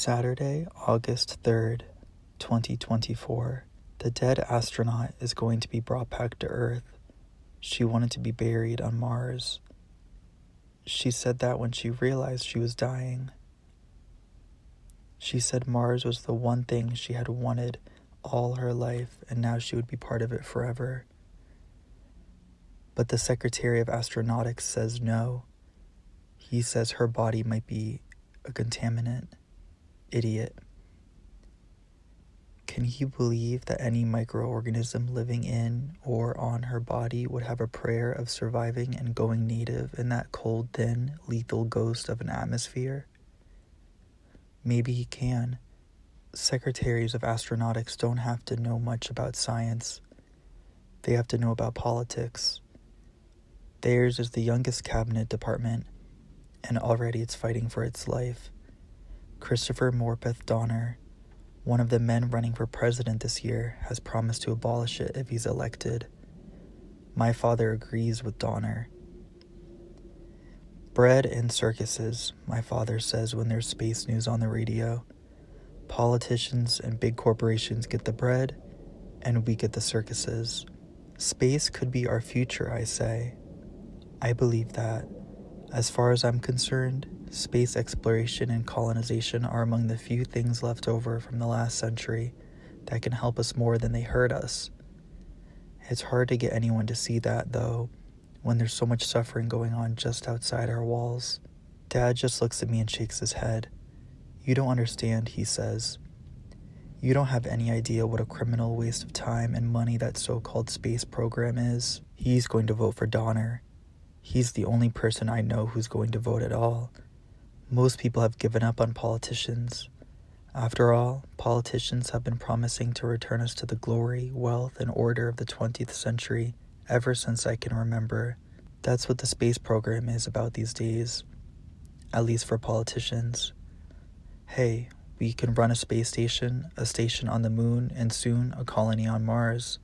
Saturday, August 3rd, 2024. The dead astronaut is going to be brought back to Earth. She wanted to be buried on Mars. She said that when she realized she was dying. She said Mars was the one thing she had wanted all her life, and now she would be part of it forever. But the Secretary of Astronautics says no. He says her body might be a contaminant. Idiot. Can you believe that any microorganism living in or on her body would have a prayer of surviving and going native in that cold, thin, lethal ghost of an atmosphere? Maybe he can. Secretaries of astronautics don't have to know much about science. They have to know about politics. Theirs is the youngest cabinet department, and already it's fighting for its life. Christopher Morpeth Donner, one of the men running for president this year, has promised to abolish it if he's elected. My father agrees with Donner. Bread and circuses, my father says when there's space news on the radio. Politicians and big corporations get the bread, and we get the circuses. Space could be our future, I say. I believe that. As far as I'm concerned, space exploration and colonization are among the few things left over from the last century that can help us more than they hurt us. It's hard to get anyone to see that, though, when there's so much suffering going on just outside our walls. Dad just looks at me and shakes his head. You don't understand, he says. You don't have any idea what a criminal waste of time and money that so-called space program is. He's going to vote for Donner. He's the only person I know who's going to vote at all. Most people have given up on politicians. After all, politicians have been promising to return us to the glory, wealth, and order of the 20th century ever since I can remember. That's what the space program is about these days, at least for politicians. Hey, we can run a space station, a station on the moon, and soon a colony on Mars.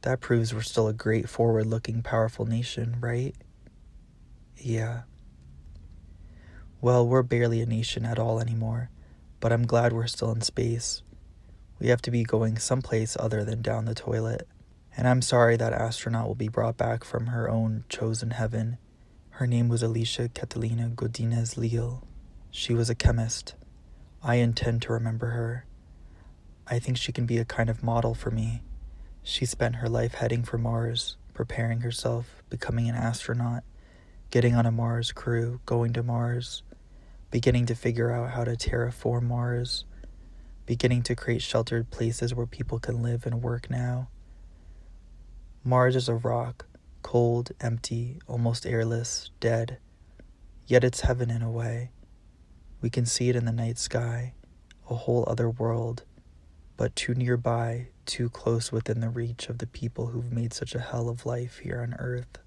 That proves we're still a great, forward-looking, powerful nation, right? Yeah. Well, we're barely a nation at all anymore, but I'm glad we're still in space. We have to be going someplace other than down the toilet. And I'm sorry that astronaut will be brought back from her own chosen heaven. Her name was Alicia Catalina Godinez Leal. She was a chemist. I intend to remember her. I think she can be a kind of model for me. She spent her life heading for Mars, preparing herself, becoming an astronaut, getting on a Mars crew, going to Mars, beginning to figure out how to terraform Mars, beginning to create sheltered places where people can live and work now. Mars is a rock, cold, empty, almost airless, dead. Yet it's heaven in a way. We can see it in the night sky, a whole other world, but too nearby, too close within the reach of the people who've made such a hell of life here on Earth.